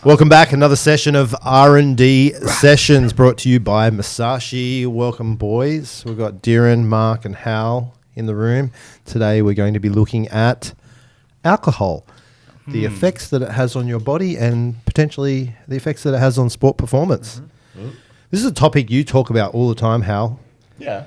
Welcome back. Another session of R&D Sessions brought to you by Masashi. Welcome, boys. We've got Darren, Mark, and Hal in the room. Today we're going to be looking at alcohol, the effects that it has on your body and potentially the effects that it has on sport performance. This is a topic you talk about all the time, Hal. Yeah.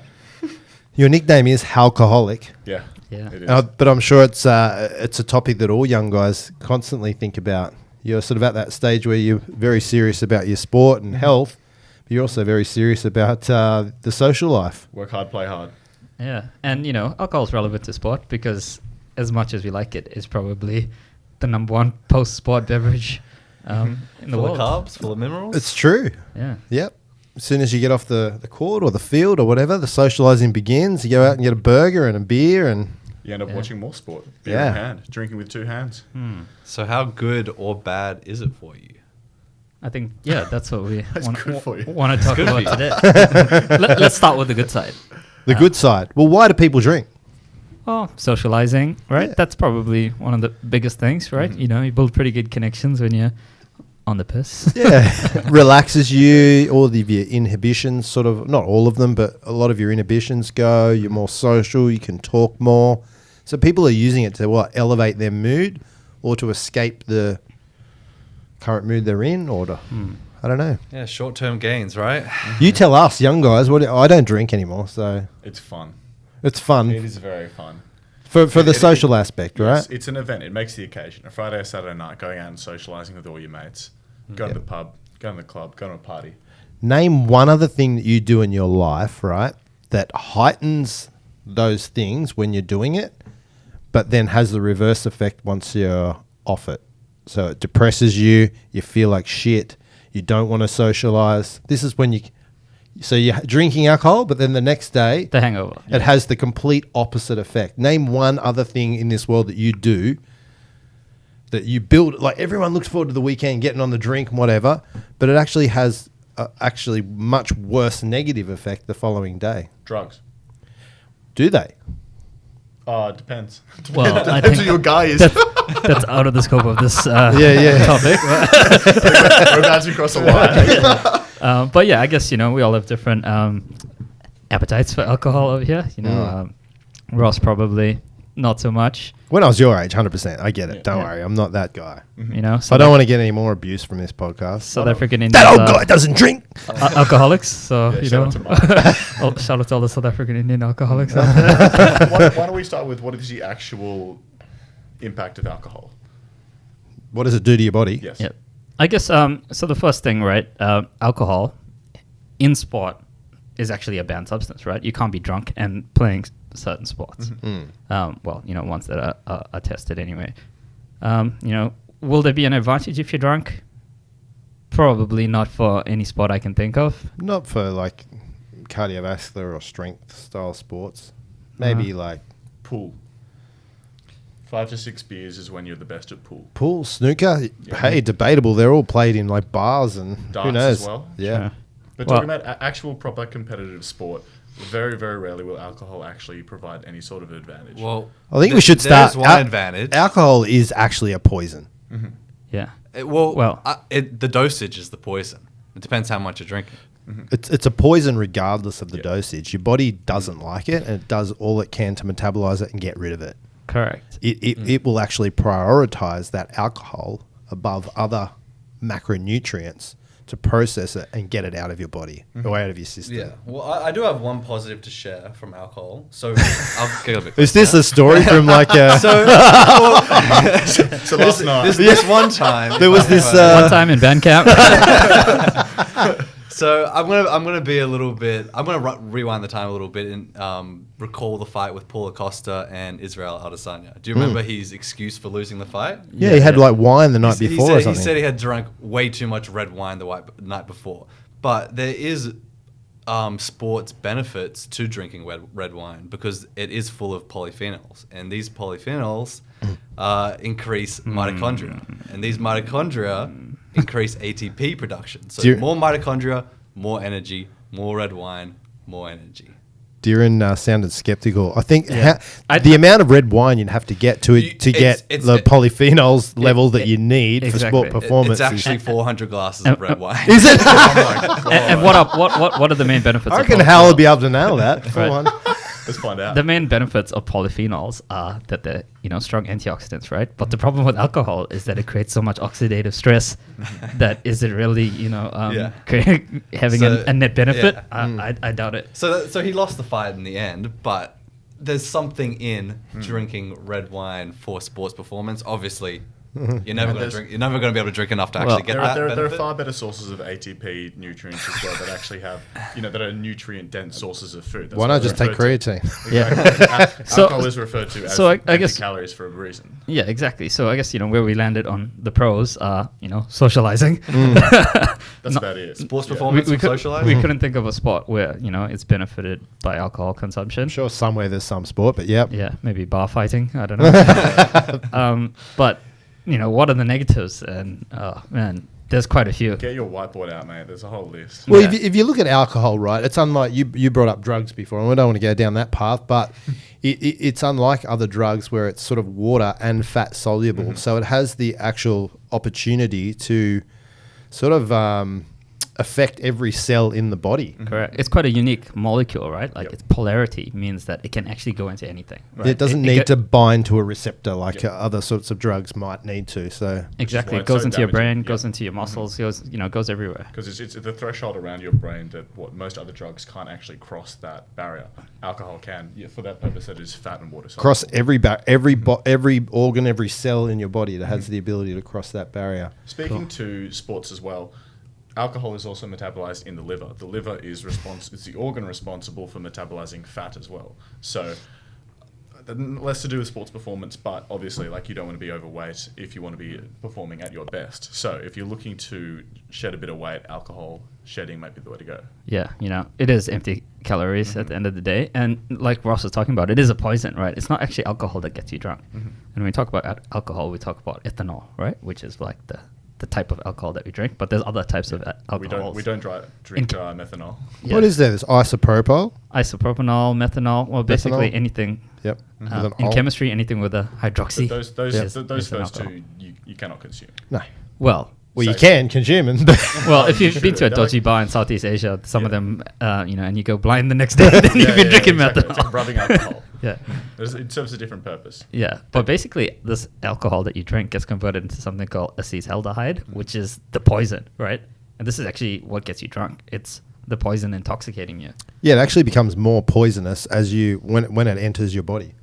Your nickname is Halcoholic. Yeah. Yeah. It is. But I'm sure it's a topic that all young guys constantly think about. You're sort of at that stage where you're very serious about your sport and health, but you're also very serious about the social life. Work hard, play hard. Yeah. And, you know, alcohol is relevant to sport because as much as we like it, it's probably the number one post-sport beverage in the Full world. of carbs, full of minerals. It's true. Yeah. Yep. As soon as you get off the court or the field or whatever, the socialising begins. You go out and get a burger and a beer and... You end up watching more sport. Beer Yeah. in hand, drinking with two hands. So how good or bad is it for you? I think, that's what we That's good for you. want to talk good about for today. Let's start with the good side. The good side. Well, why do people drink? Oh, socializing, right? Yeah. That's probably one of the biggest things, right? You know, you build pretty good connections when you're on the piss. Yeah. Relaxes you. All of your inhibitions sort of, not all of them, but a lot of your inhibitions go. You're more social. You can talk more. So people are using it to elevate their mood or to escape the current mood they're in or to, I don't know. Yeah, short-term gains, right? You tell us, young guys, I don't drink anymore, so It's fun. it's fun It is very fun. for the it- social aspect, right? Yes, it's an event. It makes the occasion. A Friday or Saturday night, going out and socialising with all your mates. Going to the pub, going to the club, going to a party. Name one other thing that you do in your life, right, that heightens those things when you're doing it, but then has the reverse effect once you're off it. So it depresses you, you feel like shit, you don't want to socialize. This is when so you're drinking alcohol, but then the next day, The hangover. it has the complete opposite effect. Name one other thing in this world that you do that you build, like everyone looks forward to the weekend, getting on the drink and whatever, but it actually has actually much worse negative effect the following day. Drugs. Do they? It depends. Well, I Depends think who your guy is. that's out of the scope of this Yeah. topic. We're about to cross a line. But yeah, I guess, you know, we all have different appetites for alcohol over here. You know, Ross probably not so much. When I was your age, 100%. I get it. Yeah. Don't Yeah. worry. I'm not that guy. You know, I don't want to get any more abuse from this podcast. South African Indians That old are guy doesn't drink. alcoholics. So, Yeah, you shout know, out to Mark. shout out to all the South African Indian alcoholics out there. Why don't we start with what is the actual impact of alcohol? What does it do to your body? Yes. Yeah. I guess, so the first thing, right, alcohol in sport is actually a banned substance, right? You can't be drunk and playing certain sports. Well, you know, ones that are tested anyway. You know, will there be an advantage if you're drunk? Probably not for any sport I can think of. Not for like cardiovascular or strength style sports. Maybe like Pool. 5 to 6 beers is when you're the best at pool. pool, snooker. Yeah. Hey, debatable. They're all played in like bars and who Darts knows? as well. Yeah. Sure. But Well- talking about actual proper competitive sport, very, very rarely will alcohol actually provide any sort of advantage. Well, I think we should start. There's one advantage. Alcohol is actually a poison. Yeah. The dosage is the poison. It depends how much you're drinking. It's a poison regardless of the dosage. Your body doesn't like it, and it does all it can to metabolize it and get rid of it. Correct. It will actually prioritize that alcohol above other macronutrients to process it and get it out of your body or out of your system. Yeah. Well, I do have one positive to share from alcohol. So I'll get a bit. Is this a story from like a... So last night. this one time There was this... One time in band camp. So I'm gonna be a little bit. I'm gonna rewind the time a little bit and recall the fight with Paul Acosta and Israel Adesanya. Do you remember his excuse for losing the fight? yeah, he had like wine the night before or He something. said he had drunk way too much red wine the night before. But there is sports benefits to drinking red wine because it is full of polyphenols, and these polyphenols increase mitochondria, and these mitochondria increase ATP production. So more mitochondria, more energy, more red wine, more energy. Darren sounded skeptical. I think Yeah. the amount of red wine you'd have to get to get it's- the polyphenols level that you need exactly. for sport performance. It's actually 400 glasses of red wine. is it? And what are the main benefits? I of reckon Hal would polyphenols? be able to nail that. Come Right. on. Let's find out. The main benefits of polyphenols are that they're strong antioxidants, right? But the problem with alcohol is that it creates so much oxidative stress that is it really Yeah. having So, a net benefit? yeah. I doubt it. So he lost the fight in the end, but there's something in drinking red wine for sports performance. Obviously, you're never going to drink. You're never going to be able to drink enough to actually get that There are benefit. far better sources of ATP nutrients as well that actually have, that are nutrient dense sources of food. That's Why what not they're just take referred to. creatine? Yeah. So- Alcohol is referred to as so I guess- calories for a reason. Yeah, exactly. So I guess where we landed on the pros are socializing. That's about it. Sports Yeah. performance we and could- socializing. we couldn't think of a sport where it's benefited by alcohol consumption. I'm sure somewhere there's some sport, but yep. Yeah, maybe bar fighting. I don't know. But what are the negatives? And man, there's quite a few. Get your whiteboard out, mate. There's a whole list. Well, Yeah. if you look at alcohol, right, it's unlike you brought up drugs before, and we don't want to go down that path, but it's unlike other drugs where it's sort of water and fat soluble. So it has the actual opportunity to sort of affect every cell in the body. Correct. It's quite a unique molecule, right? Like Yep. its polarity means that it can actually go into anything. Right? It doesn't It need go- to bind to a receptor like Yep. other sorts of drugs might need to. So Exactly. why It it's goes so into your brain, damaging. goes Yep. into your muscles, goes everywhere. Because it's the threshold around your brain that what most other drugs can't actually cross that barrier. Alcohol can. Yeah, for that purpose, it is fat and water soluble. cross every organ, every cell in your body that has the ability to cross that barrier. Speaking to sports as well, alcohol is also metabolized in the liver. The liver is the organ responsible for metabolizing fat as well. So less to do with sports performance, but obviously you don't want to be overweight if you want to be performing at your best. So if you're looking to shed a bit of weight, alcohol shedding might be the way to go. Yeah, it is empty calories at the end of the day. And like Ross was talking about, it is a poison, right? It's not actually alcohol that gets you drunk. And when we talk about alcohol, we talk about ethanol, right? Which is like the type of alcohol that we drink. But there's other types of alcohols. We don't drink methanol. Yeah. What is there? There's isopropyl. Isopropanol, methanol, well, basically Methanol. anything. Yep. With an In ol. chemistry, anything with a hydroxy. Those is those an first alcohol. two you cannot consume. No. Well, Well, you Safe. can consume them. well, if you've Sure, been to a they're dodgy like- bar in Southeast Asia, some of Yeah. them, and you go blind the next day, then you've been drinking exactly. methanol. It's like rubbing alcohol. Yeah. It serves a different purpose. Yeah, but basically, this alcohol that you drink gets converted into something called acetaldehyde, which is the poison, right? And this is actually what gets you drunk. It's the poison intoxicating you. Yeah, it actually becomes more poisonous as when it enters your body.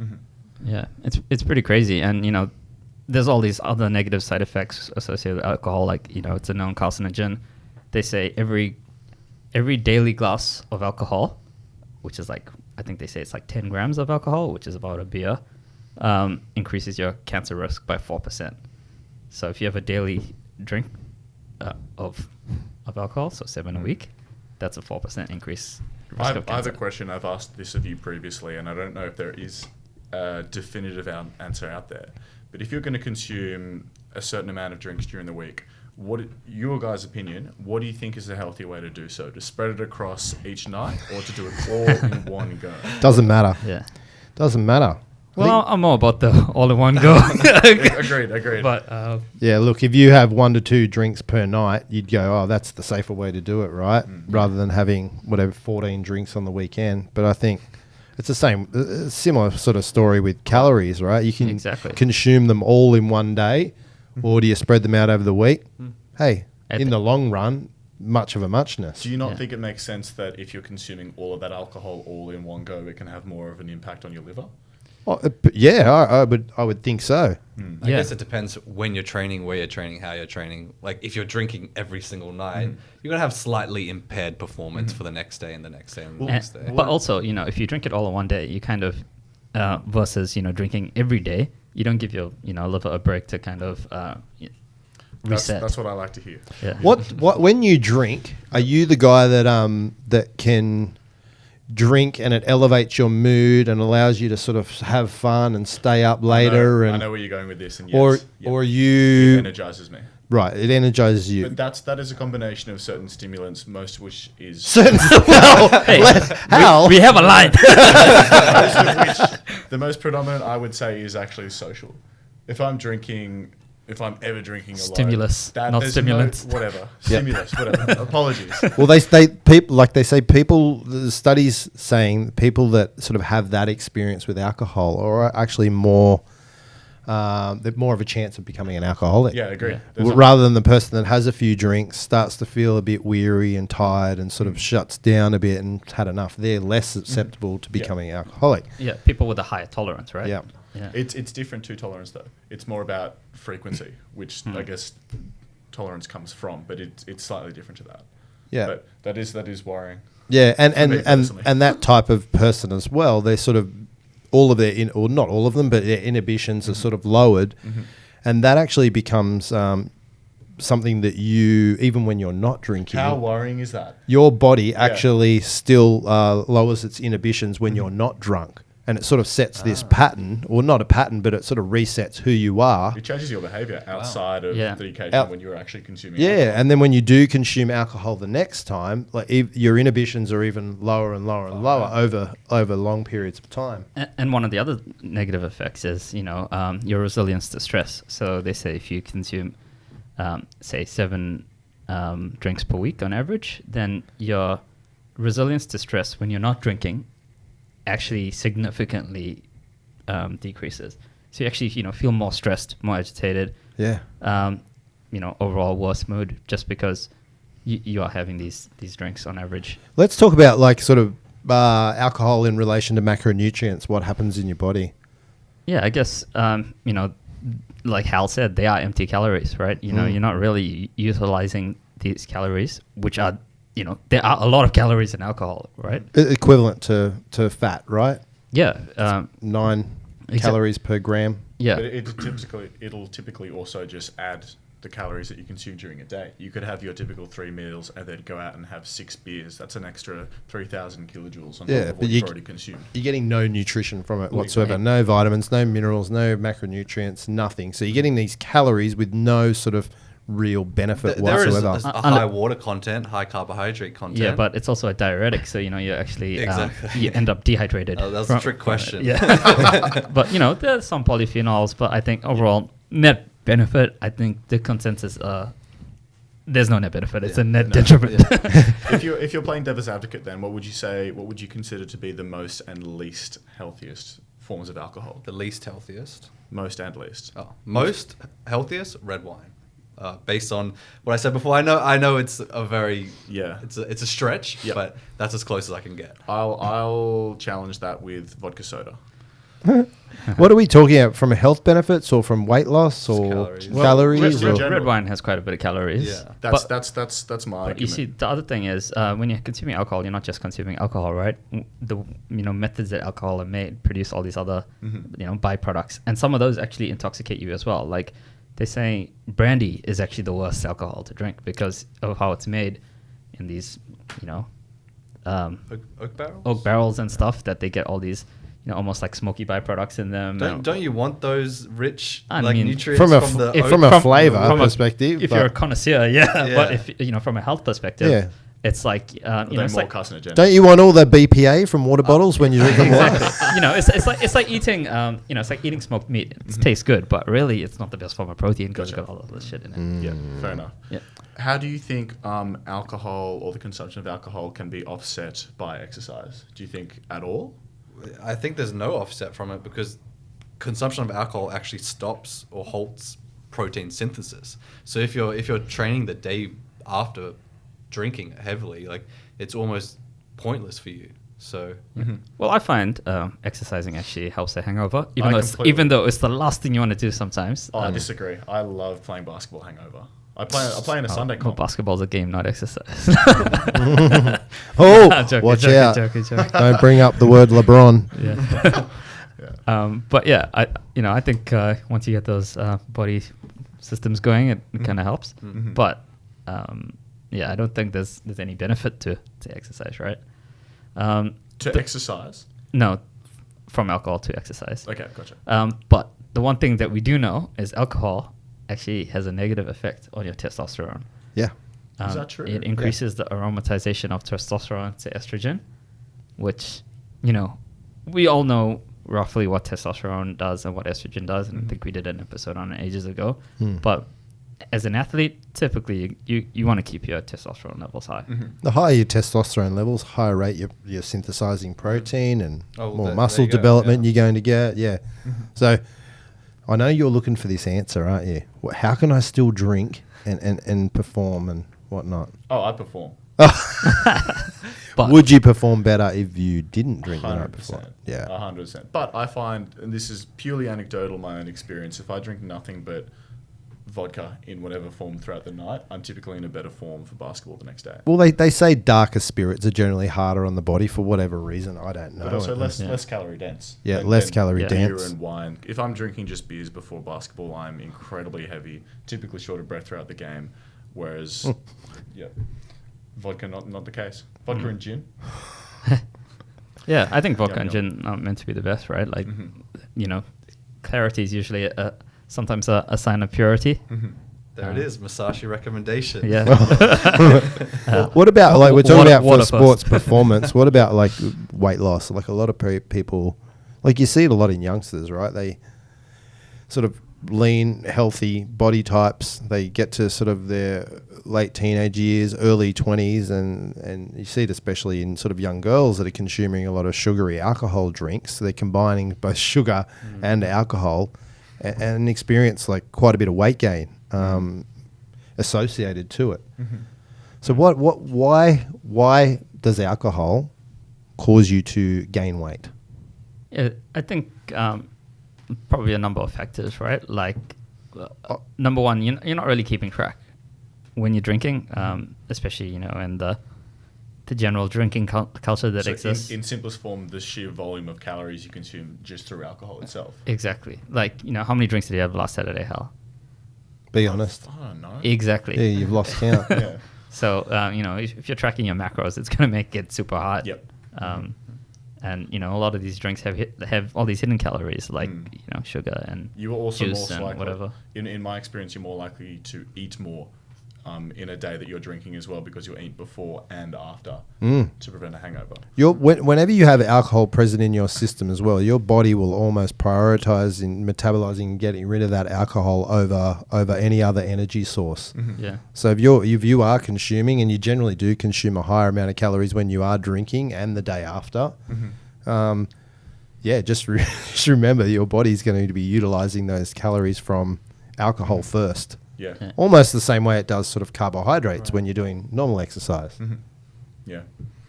Yeah, it's pretty crazy, and there's all these other negative side effects associated with alcohol, like it's a known carcinogen. They say every daily glass of alcohol, which is I think they say it's 10 grams of alcohol, which is about a beer, increases your cancer risk by 4%. So if you have a daily drink of alcohol, so 7 a week, that's a 4% increase risk I of have a cancer. question. I've asked this of you previously, and I don't know if there is a definitive answer out there. But if you're going to consume a certain amount of drinks during the week, your guys' opinion, what do you think is a healthy way to do so? To spread it across each night or to do it all in one go? Doesn't matter. Yeah. Doesn't matter. Well, I'm more about the all-in-one go. Agreed. But Yeah, look, if you have 1 to 2 drinks per night, you'd go, oh, that's the safer way to do it, right? Rather than having 14 drinks on the weekend. But I think it's the same, similar sort of story with calories, right? You can Exactly. consume them all in one day, or do you spread them out over the week? Hey, in the long run, much of a muchness. Do you not Yeah. think it makes sense that if you're consuming all of that alcohol all in one go, it can have more of an impact on your liver? Oh, yeah, I would think so. I Yeah. guess it depends when you're training, where you're training, how you're training. Like if you're drinking every single night, you're gonna have slightly impaired performance for the next day and the next day and the next day. But also, if you drink it all in one day, you kind of versus drinking every day, you don't give your liver a break to kind of reset. That's what I like to hear. Yeah. What when you drink, are you the guy that that can drink and it elevates your mood and allows you to sort of have fun and stay up later, I and know where you're going with this, and or yes, yep, or it you energizes me. right, it energizes you. But that is a combination of certain stimulants, most of which is Certain well, Hey, Hal, We have a line. most of which the most predominant I would say is actually social. If I'm ever drinking alone, Stimulus, not there's stimulants. Whatever. Stimulus, whatever. Apologies. well, the studies saying people that sort of have that experience with alcohol are actually more, they're more of a chance of becoming an alcoholic. Yeah, I agree. Yeah. There's Rather than the person that has a few drinks, starts to feel a bit weary and tired and sort of shuts down a bit and had enough. They're less susceptible to becoming alcoholic. Yeah, people with a higher tolerance, right? Yeah. Yeah. It's different to tolerance though. It's more about frequency, which I guess tolerance comes from, but it's slightly different to that. Yeah. But that is worrying. Yeah, For me and personally. that type of person as well, they're sort of all of their or not all of them, but their inhibitions are sort of lowered, and that actually becomes something that you, even when you're not drinking, How worrying is that? your body actually still lowers its inhibitions when you're not drunk, and it sort of sets this pattern, or not a pattern, but it sort of resets who you are. It changes your behavior outside of Yeah. the occasion Out- when you're actually consuming. Yeah, alcohol. and then when you do consume alcohol the next time, like your inhibitions are even lower and lower and lower over long periods of time. And one of the other negative effects is, your resilience to stress. So they say if you consume, say, 7 drinks per week on average, then your resilience to stress when you're not drinking actually significantly decreases. So you actually, feel more stressed, more agitated, Yeah. overall worse mood just because you are having these drinks on average. Let's talk about like sort of alcohol in relation to macronutrients. What happens in your body? Yeah, I guess, like Hal said, they are empty calories, right? You're not really utilizing these calories, which are, there are a lot of calories in alcohol, right? Equivalent to fat, right? Yeah. 9 Exact- calories per gram. Yeah. But it'll typically also just add the calories that you consume during a day. You could have your typical 3 meals and then go out and have 6 beers. That's an extra 3,000 kilojoules on top of but what you've already consumed. You're getting no nutrition from it Well, whatsoever. exactly. No vitamins, no minerals, no macronutrients, nothing. So you're getting these calories with no sort of real benefit There is whatsoever. a high water content, high carbohydrate content. Yeah, but it's also a diuretic, so you actually Exactly. you end up dehydrated. Oh, that's a trick question. Yeah, but there's some polyphenols, but I think overall net benefit. I think the consensus there's no net benefit. It's a net detriment. If you're playing devil's advocate, then what would you consider to be the most and least healthiest forms of alcohol? The least healthiest. Most and least. Oh, most healthiest red wine. Based on what I said before, I know it's a very it's a stretch, Yep. but that's as close as I can get. I'll challenge that with vodka soda. What are we talking about? From health benefits or from weight loss or calories. calories? Well, or- in general. Red wine has quite a bit of calories. Yeah. That's But- my But argument. you see, the other thing is when you're consuming alcohol, you're not just consuming alcohol, right? The methods that alcohol are made produce all these other byproducts, and some of those actually intoxicate you as well. Like they say, brandy is actually the worst alcohol to drink because of how it's made in these Oak barrels. oak barrels and stuff that they get all these almost like smoky byproducts in them. Don't you want those rich I mean, nutrients from a from the if- oak? from a flavor from a- perspective, if but you're a connoisseur, yeah. Yeah. But if from a health perspective, Yeah. it's like They're it's more like carcinogenic. don't you want all the BPA from water bottles when you drink them? exactly. It's like eating it's like eating smoked meat. It tastes good, but really it's not the best form of protein because Gotcha. it's got all of this shit in it. Mm. Yeah, fair enough. Yeah. How do you think alcohol or the consumption of alcohol can be offset by exercise? Do you think at all? I think there's no offset from it because consumption of alcohol actually stops or halts protein synthesis. So if you're training the day after drinking heavily, like it's almost pointless for you. So Well, I find exercising actually helps a hangover, I completely- even though it's the last thing you want to do sometimes. Oh, I disagree. I love playing basketball hangover. I play in a Sunday Well, comp. basketball's a game, not exercise. Oh, Joking, watch joking, out! joking. Don't bring up the word LeBron. Yeah. But yeah, I think once you get those body systems going, it kind of helps. But yeah, I don't think there's any benefit to exercise, right? To exercise? No, from alcohol to exercise. Okay, gotcha. But the one thing that we do know is alcohol actually has a negative effect on your testosterone. Yeah. Is that true? It increases the aromatization of testosterone to estrogen, which, you know, we all know roughly what testosterone does and what estrogen does, and I think we did an episode on it ages ago. But as an athlete, typically you want to keep your testosterone levels high. The higher your testosterone levels, higher rate you're synthesizing protein and Oh, more there muscle you go, development yeah. you're going to get. Yeah. So I know you're looking for this answer, aren't you? How can I still drink and perform and whatnot? Oh, I perform. But Would you perform better if you didn't drink the night before? 100%. Yeah. 100%. But I find, and this is purely anecdotal, my own experience, if I drink nothing but vodka in whatever form throughout the night, I'm typically in a better form for basketball the next day. Well, they say darker spirits are generally harder on the body for whatever reason. I don't know. But also less Yeah. less calorie dense. Yeah, less calorie beer dense. and wine. If I'm drinking just beers before basketball, I'm incredibly heavy, typically short of breath throughout the game. Whereas, yeah, vodka not the case. Vodka and gin. yeah, I think vodka Yum, and yum. gin are meant to be the best, right? Like, you know, clarity is usually sometimes a sign of purity. There it is, Masashi recommendation. Yeah. What about, like, we're talking water- about for water sports first. performance. What about, like, weight loss? Like, a lot of people, like, you see it a lot in youngsters, right? They sort of lean, healthy body types. They get to sort of their late teenage years, early 20s, and you see it especially in sort of young girls that are consuming a lot of sugary alcohol drinks. So they're combining both sugar and alcohol and experience, like, quite a bit of weight gain associated to it. So why does alcohol cause you to gain weight? Yeah, I think probably a number of factors, right? Like, number one, you're not really keeping track when you're drinking, especially, you know, in the general drinking culture that So exists. in simplest form, the sheer volume of calories you consume just through alcohol itself. Exactly. Like, you know, how many drinks did you have last Saturday, Hal? Be honest. I don't know. Exactly. Yeah, you've lost count. Yeah. So, you know, if you're tracking your macros, it's going to make it super hard. Yep. And, you know, a lot of these drinks have all these hidden calories, like, you know, sugar and You are also juice more and likely, whatever. in my experience, you're more likely to eat more in a day that you're drinking as well, because you'll eat before and after to prevent a hangover. Whenever you have alcohol present in your system as well, your body will almost prioritize in metabolizing and getting rid of that alcohol over any other energy source. Yeah. So if you are consuming, and you generally do consume a higher amount of calories when you are drinking and the day after, just remember your body's going to be utilizing those calories from alcohol first. Yeah. Yeah. Almost the same way it does sort of carbohydrates when you're doing normal exercise. Yeah.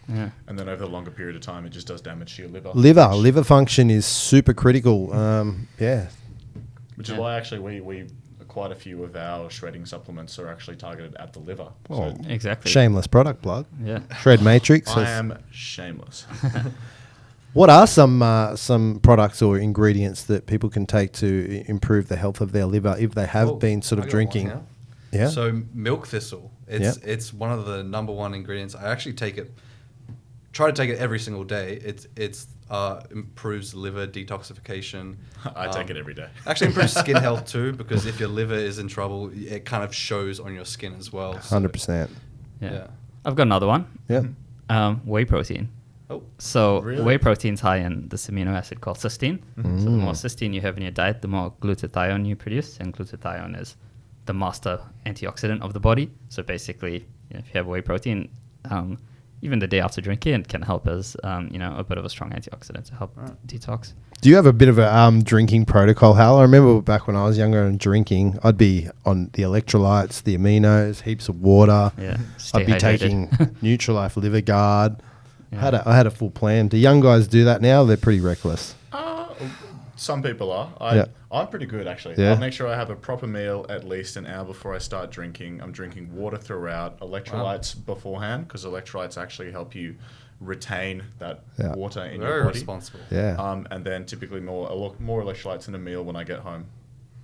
Yeah. And then over the longer period of time, it just does damage to your liver. Liver function is super critical. Which is why actually we quite a few of our shredding supplements are actually targeted at the liver. Oh, So Exactly. shameless product plug. Yeah. Shred Matrix. I am shameless. What are some products or ingredients that people can take to improve the health of their liver if they have Oh, been sort I of got drinking? one Yeah. now. So milk thistle, Yeah. it's one of the number one ingredients. I actually try to take it every single day. It's improves liver detoxification. I take it every day. Actually improves skin health too, because if your liver is in trouble, it kind of shows on your skin as well. So, 100%. Yeah. Yeah. I've got another one. Yeah. Whey protein. Oh, So Really? whey protein's high in this amino acid called cysteine. So the more cysteine you have in your diet, the more glutathione you produce, and glutathione is the master antioxidant of the body. So basically, you know, if you have whey protein, even the day after drinking, it can help as you know, a bit of a strong antioxidant to help detox. Do you have a bit of a drinking protocol, Hal? I remember back when I was younger and drinking, I'd be on the electrolytes, the aminos, heaps of water. Yeah, stay I'd be hydrated. taking Nutrilife Liver Guard. Yeah. I had a full plan. Do young guys do that now? They're pretty reckless. Some people are. I'm pretty good, actually. Yeah. I'll make sure I have a proper meal at least an hour before I start drinking. I'm drinking water throughout, electrolytes beforehand, because electrolytes actually help you retain that Yeah. water in very your body. responsible. Yeah. And then typically more electrolytes in a meal when I get home.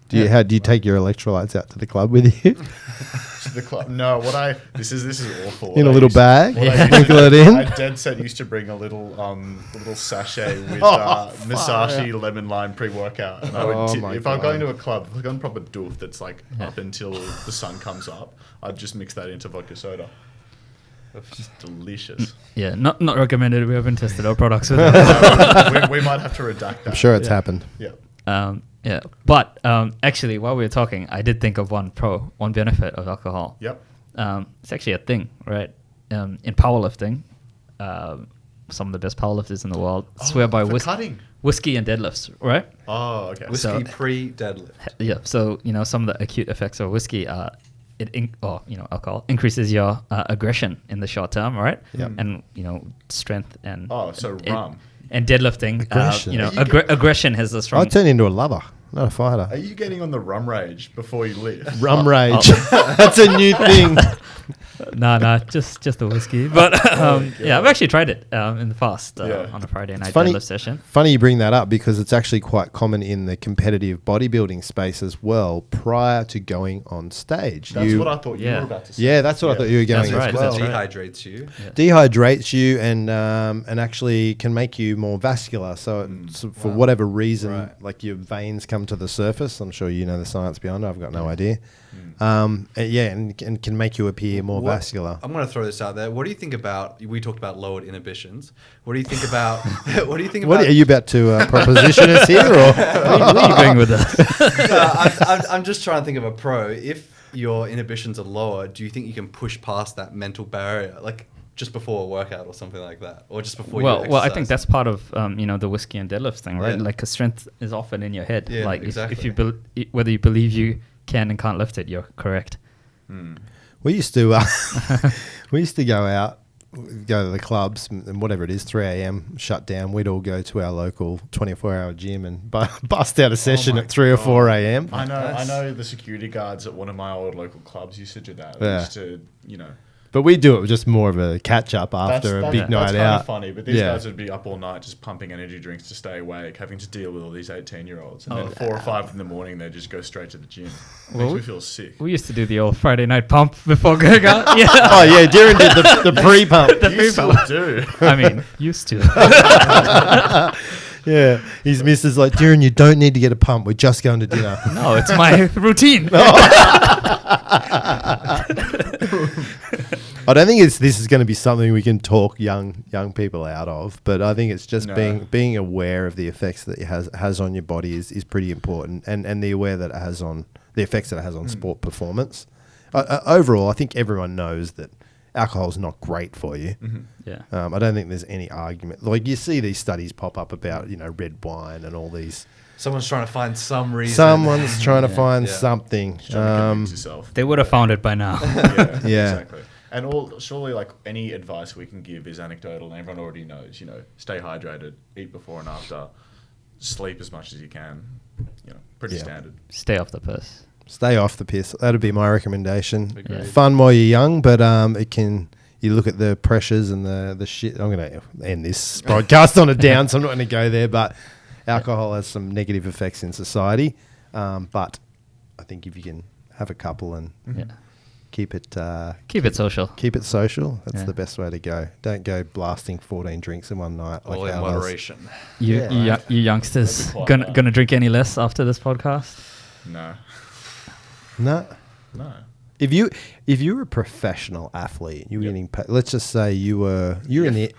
Do you take your electrolytes out to the club with you To the club. No, this is awful. in What a I little used- bag? what I used to Sprinkle it do- in. I dead set used to bring a little sachet with Musashi lemon lime pre-workout. And I Oh would my if I'm going God. to a club, if I'm going proper doof that's like up until the sun comes up, I'd just mix that into vodka soda. It's just delicious. Yeah, not recommended. We haven't tested our products with that. we might have to redact that. I'm sure it's happened. Yeah. Yeah, but actually, while we were talking, I did think of one benefit of alcohol. Yep. It's actually a thing, right? In powerlifting, some of the best powerlifters in the world swear by for cutting. whiskey and deadlifts, right? Oh, okay. Whiskey So- pre-deadlift. Yeah. So some of the acute effects of whiskey are alcohol increases your aggression in the short term, right? Yep. And strength and So and- rum. and deadlifting. Aggression. Aggression has a strong. I'll turn into a lover, not a Are fighter. you getting on the rum rage before you live? Rum rage. That's a new thing. No, just the whiskey. But yeah, I've actually tried it in the past Yeah. on a Friday night funny- deadlift session. Funny you bring that up because it's actually quite common in the competitive bodybuilding space as well prior to going on stage. That's what I thought you Yeah. were about to say. Yeah, that's what I thought you were going That's as right, well. that's It right. dehydrates you. Dehydrates you and actually can make you more vascular. So it's for whatever reason, Right. like your veins come to the surface. I'm sure you know the science behind it. I've got no idea. And can make you appear more What- vascular. I'm going to throw this out there. What do you think about? We talked about lowered inhibitions. What do you think about? What do you think What about? are you about to proposition us here? Or Where are you going with that? No, I'm just trying to think of a pro. If your inhibitions are lower, do you think you can push past that mental barrier, like just before a workout or something like that, or just before? Well, you I think that's part of the whiskey and deadlift thing, right? Yeah. Like, 'cause strength is often in your head. Yeah, Like if exactly. you whether you believe you can and can't lift it, you're correct. we used to go out, go to the clubs and whatever it is, 3 a.m. shut down. We'd all go to our local 24-hour gym and bust out a session my at 3 or 4 a.m. I know. Nice. I know. The security guards at one of my old local clubs used to do that. They Yeah. used to, But we do it just more of a catch up after a big night that's out. That's funny, but these Yeah. guys would be up all night just pumping energy drinks to stay awake, having to deal with all these 18-year-olds. And Oh. then at 4 or 5 in the morning, they just go straight to the gym. It Well, makes me feel sick. We used to do the old Friday night pump before going out. Yeah. Oh yeah, Darren did the pre-pump. You still do. I mean, used to. Yeah, his missus like, Darren, you don't need to get a pump. We're just going to dinner. No, it's my routine. I don't think this is going to be something we can talk young people out of, but I think it's just No. being aware of the effects that it has on your body is pretty important, and the aware that it has on the effects that it has on sport performance. Overall, I think everyone knows that alcohol is not great for you. Yeah. I don't think there's any argument. Like you see these studies pop up about red wine and all these. someone's trying to find some reason. Someone's trying to find Yeah. something. Trying to convince yourself. They would have found it by now. Yeah, Yeah. exactly. And surely, like any advice we can give is anecdotal, and everyone already knows. Stay hydrated, eat before and after, sleep as much as you can. Pretty Yeah. standard. Stay off the piss. Stay off the piss. That'd be my recommendation. Agreed. Fun while you're young, but it can. You look at the pressures and the shit. I'm going to end this podcast on a down, so I'm not going to go there. But alcohol has some negative effects in society. But I think if you can have a couple and Yeah. keep it Keep it social. that's Yeah. the best way to go. Don't go blasting 14 drinks in one night. All in ours. moderation. You, Yeah. you youngsters That'd be quite gonna bad. gonna drink any less after this podcast? No. No. No. If you were a professional athlete, you were Yep. getting paid. Let's just say you're in the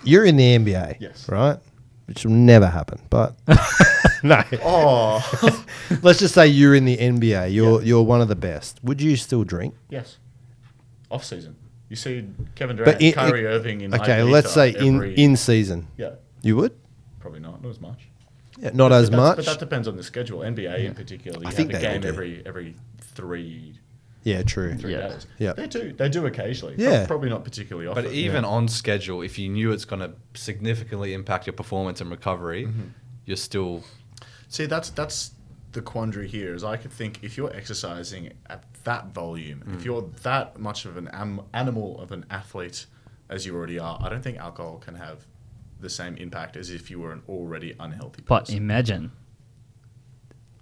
NBA, Yes. right? Which will never happen. But no, Oh. let's just say you're in the NBA. You're one of the best. Would you still drink? Yes. Off season. You see Kevin Durant, in- Kyrie Irving in Okay, Ibiza let's say every- in season, Yeah. you would. Probably not as much. Yeah, not as much. But that depends on the schedule. NBA in particular, you I have think a they all game do. every three Yeah, true. Yeah. days. Yeah. They do occasionally. Yeah. Probably not particularly often. But even on schedule, if you knew it's going to significantly impact your performance and recovery, you're still. See, that's the quandary here. Is I could think if you're exercising at that volume, if you're that much of an animal of an athlete as you already are, I don't think alcohol can have the same impact as if you were an already unhealthy But person. imagine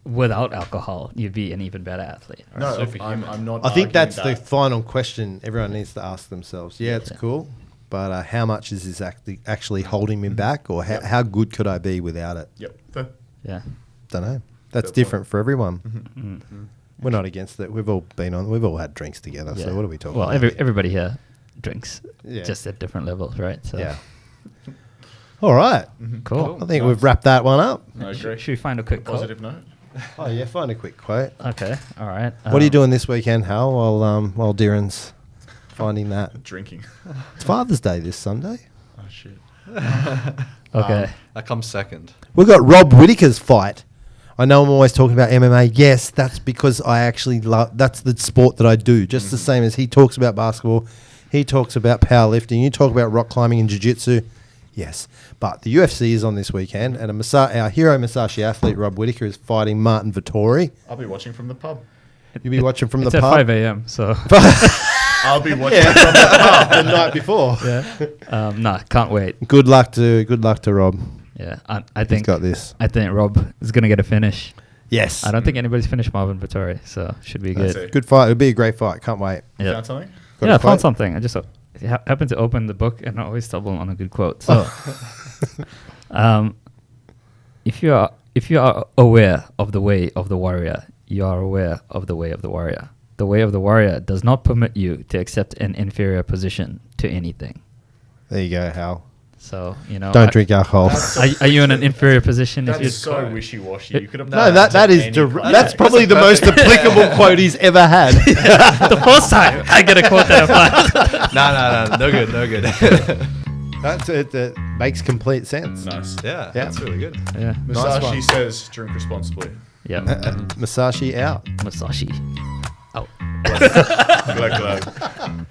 without alcohol, you'd be an even better athlete. Right? No, Superhuman. I'm not. I think that's arguing the that. final question everyone needs to ask themselves. Yeah, it's Yeah. cool, but how much is this actually holding me back, or how good could I be without it? Yep. Fair. Yeah. Don't know. That's Fair different for everyone. Mm. We're not against it. We've all been on. We've all had drinks together. Yeah. So what are we talking Well, about? everybody here drinks, Yeah. just at different levels, right? So Yeah. All right. cool. I think we've wrapped that one up. I agree. Should we find a quick quote? Positive note. Oh yeah, find a quick quote. Okay. All right. What are you doing this weekend, Hal? While Darren's finding that. Drinking. It's Father's Day this Sunday. Oh shit. Okay. That comes second. We've got Rob Whittaker's fight. I know I'm always talking about MMA. Yes, that's because I actually love. That's the sport that I do. Just the same as he talks about basketball, he talks about powerlifting. You talk about rock climbing and jiu-jitsu. Yes, but the UFC is on this weekend, and our hero Masashi athlete Rob Whittaker is fighting Martin Vittori. I'll be watching from the pub. You'll be watching from It's the at pub 5 a.m. So I'll be watching from the pub. the night before. yeah. Nah, can't wait. Good luck to Rob. Yeah. I He's think got this. I think Rob is gonna get a finish. Yes, I don't think anybody's finished Marvin Vittori, so should be That's good. it. good fight. It'll be a great fight. Can't wait. Yeah. Found something? Got Yeah, a I found quote? something. I just happened to open the book and I always stumble on a good quote. So, if you are aware of the way of the warrior, you are aware of the way of the warrior. The way of the warrior does not permit you to accept an inferior position to anything. There you go, Hal. So Don't drink alcohol. Are you in an inferior position? That if you is so wishy-washy. You could have No, that is that's probably the most perfect. applicable quote he's ever had. the first time I get a quote that applies. No good, no good. That's it. That makes complete sense. Nice. yeah, Yeah. that's really good. Yeah. Masashi one. says drink responsibly. Yeah. Masashi out. Masashi. Oh. Glug, glug.